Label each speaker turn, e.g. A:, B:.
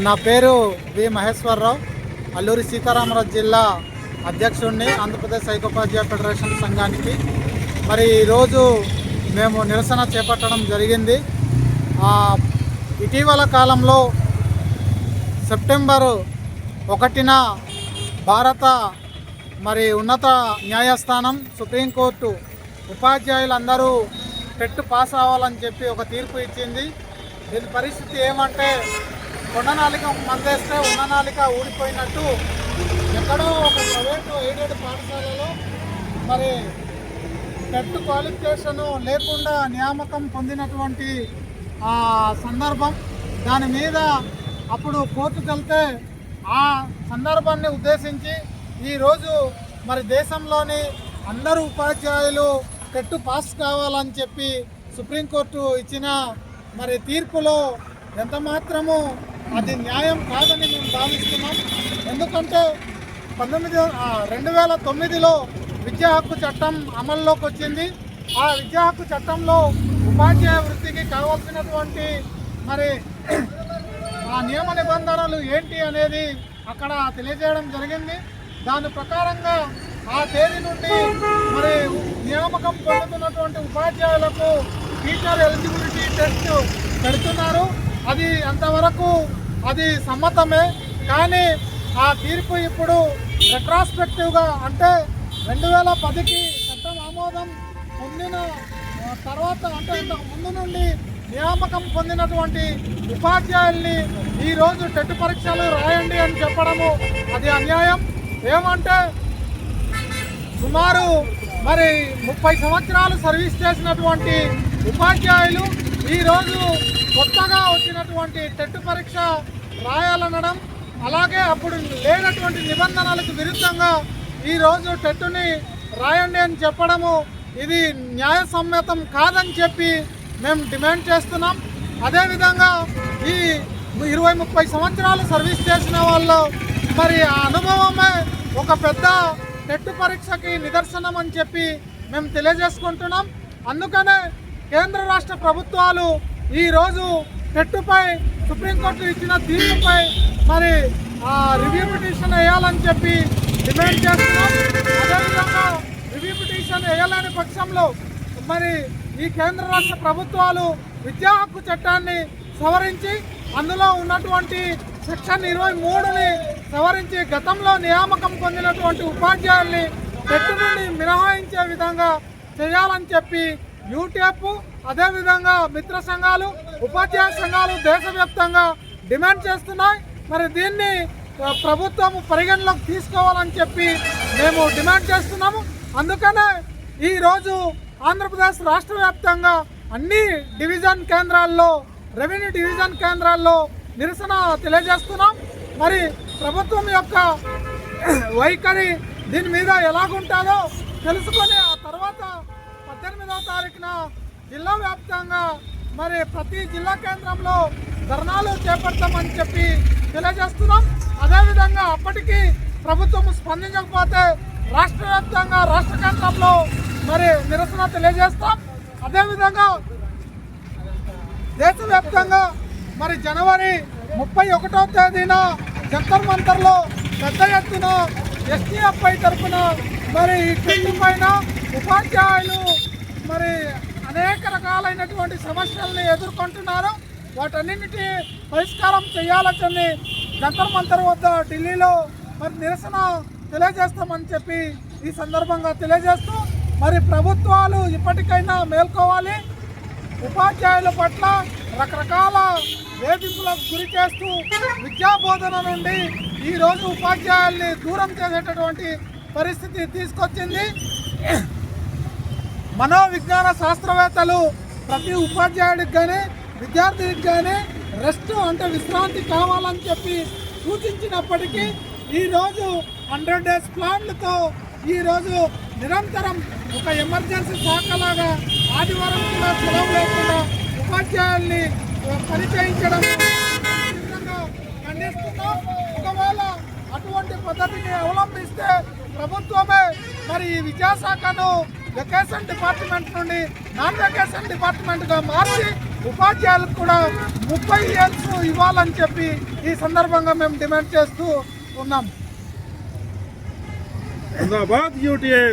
A: నా పేరు వి మహేశ్వరరావు, అల్లూరి సీతారామరాజు జిల్లా అధ్యక్షుడిని, ఆంధ్రప్రదేశ్ ఐకోపాధ్యాయ ఫెడరేషన్ సంఘానికి. మరి ఈరోజు మేము నిరసన చేపట్టడం జరిగింది. ఇటీవల కాలంలో సెప్టెంబర్ 1న భారత ఉన్నత న్యాయస్థానం సుప్రీంకోర్టు ఉపాధ్యాయులందరూ టెట్ పాస్ అవ్వాలని చెప్పి ఒక తీర్పు ఇచ్చింది. దీని పరిస్థితి ఏమంటే, కొండనాలిక మందేస్తే ఉన్ననాలిక ఊడిపోయినట్టు ఎక్కడో ఒక ప్రైవేటు ఎయిడెడ్ పాఠశాలలో టెట్ క్వాలిఫికేషను లేకుండా నియామకం పొందినటువంటి సందర్భం. దాని మీద అప్పుడు కోర్టుకు వెళ్తే ఆ సందర్భాన్ని ఉద్దేశించి ఈరోజు దేశంలోని అందరూ ఉపాధ్యాయులు టెట్ పాస్ కావాలని చెప్పి సుప్రీంకోర్టు ఇచ్చిన తీర్పులో ఎంత మాత్రము అది న్యాయం కాదని మేము భావిస్తున్నాం. ఎందుకంటే 2009లో విద్యా హక్కు చట్టం అమల్లోకి వచ్చింది. ఆ విద్యా హక్కు చట్టంలో ఉపాధ్యాయ వృత్తికి కావాల్సినటువంటి ఆ నియమ నిబంధనలు ఏంటి అనేది అక్కడ తెలియజేయడం జరిగింది. దాని ప్రకారంగా ఆ తేదీ నుండి నియామకం పొందుతున్నటువంటి ఉపాధ్యాయులకు టీచర్ ఎలిజిబిలిటీ టెస్ట్ పెడుతున్నారు. అది అంతవరకు అది సమ్మతమే. కానీ ఆ తీర్పు ఇప్పుడు రెట్రాస్పెక్టివ్గా అంటే 2010కి చట్టం ఆమోదం పొందిన తర్వాత అంటే ఇంతకు ముందు నుండి నియామకం పొందినటువంటి ఉపాధ్యాయుల్ని ఈరోజు టెట్ పరీక్షలు రాయండి అని చెప్పడము అది అన్యాయం. ఏమంటే సుమారు 30 సంవత్సరాలు సర్వీస్ చేసినటువంటి ఉపాధ్యాయులు ఈరోజు కొత్తగా వచ్చినటువంటి టెట్ పరీక్ష రాయాలనడం, అలాగే అప్పుడు లేనటువంటి నిబంధనలకు విరుద్ధంగా ఈరోజు టెట్ని రాయండి అని చెప్పడము ఇది న్యాయసమ్మతం కాదని చెప్పి మేము డిమాండ్ చేస్తున్నాం. అదేవిధంగా ఈ 20-30 సంవత్సరాలు సర్వీస్ చేసిన వాళ్ళు ఆ అనుభవమే ఒక పెద్ద టెట్ పరీక్షకి నిదర్శనం అని చెప్పి మేము తెలియజేసుకుంటున్నాం. అందుకనే కేంద్ర రాష్ట్ర ప్రభుత్వాలు ఈరోజు టెట్పై సుప్రీంకోర్టు ఇచ్చిన తీర్పుపై రివ్యూ పిటిషన్ వేయాలని చెప్పి డిమాండ్ చేస్తున్నాం. అదేవిధంగా రివ్యూ పిటిషన్ వేయలేని పక్షంలో ఈ కేంద్ర రాష్ట్ర ప్రభుత్వాలు విద్యా హక్కు చట్టాన్ని సవరించి అందులో ఉన్నటువంటి సెక్షన్ 23ని సవరించి గతంలో నియామకం పొందినటువంటి ఉపాధ్యాయుల్ని టెట్ నుండి మినహాయించే విధంగా చేయాలని చెప్పి యూటీఎఫ్ అదేవిధంగా మిత్ర సంఘాలు, ఉపాధ్యాయ సంఘాలు దేశవ్యాప్తంగా డిమాండ్ చేస్తున్నాయి. దీన్ని ప్రభుత్వం పరిగణలోకి తీసుకోవాలని చెప్పి మేము డిమాండ్ చేస్తున్నాము. అందుకనే ఈరోజు ఆంధ్రప్రదేశ్ రాష్ట్ర వ్యాప్తంగా అన్ని డివిజన్ కేంద్రాల్లో, రెవెన్యూ డివిజన్ కేంద్రాల్లో నిరసన తెలియజేస్తున్నాం. ప్రభుత్వం యొక్క వైఖరి దీని మీద ఎలాగుంటుందో తెలుసుకొని ఆ తర్వాత 18వ తారీఖున జిల్లా వ్యాప్తంగా ప్రతి జిల్లా కేంద్రంలో ధర్నాలు చేపడతామని చెప్పి తెలియజేస్తున్నాం. అదేవిధంగా అప్పటికి ప్రభుత్వం స్పందించకపోతే రాష్ట్ర వ్యాప్తంగా రాష్ట్ర కేంద్రంలో నిరసన తెలియజేస్తాం. అదేవిధంగా దేశవ్యాప్తంగా జనవరి 31వ తేదీన జంతర్ మంతర్లో పెద్ద ఎత్తున ఎస్టీఎఫ్ఐ తరఫున ఈ టెట్ పైన ఉపాధ్యాయులు అనేక రకాలైనటువంటి సమస్యల్ని ఎదుర్కొంటున్నారు. వాటన్నింటినీ పరిష్కారం చేయాలని జంతర్ మంతర్ వద్ద ఢిల్లీలో నిరసన తెలియజేస్తామని చెప్పి ఈ సందర్భంగా తెలియజేస్తూ ప్రభుత్వాలు ఇప్పటికైనా మేల్కోవాలి. ఉపాధ్యాయుల పట్ల రకరకాల వేధింపులకు గురి చేస్తూ విద్యా బోధన నుండి ఈరోజు ఉపాధ్యాయుల్ని దూరం చేసేటటువంటి పరిస్థితి తీసుకొచ్చింది. మనోవిజ్ఞాన శాస్త్రవేత్తలు ప్రతి ఉపాధ్యాయుడికి కానీ విద్యార్థికి కానీ రెస్ట్ అంటే విశ్రాంతి కావాలని చెప్పి సూచించినప్పటికీ ఈరోజు 100 డేస్ ప్లాన్లతో ఈరోజు నిరంతరం ఒక ఎమర్జెన్సీ శాఖలాగా ఆదివారం కూడా సెలవు లేకుండా ఉపాధ్యాయుల్ని పరిచయించడం ఖండిస్తున్నాం. ఒకవేళ అటువంటి పద్ధతిని అవలంబిస్తే ప్రభుత్వమే ఈ విద్యాశాఖను వెకేషన్ డిపార్ట్మెంట్ నుండి నాన్ వెకేషన్ డిపార్ట్మెంట్గా మార్చి ఉపాధ్యాయులకు కూడా 30 ఇయర్స్ ఇవ్వాలని చెప్పి ఈ సందర్భంగా మేము డిమాండ్ చేస్తూ ఉన్నాం.
B: జిందాబాద్ యూటీఏ.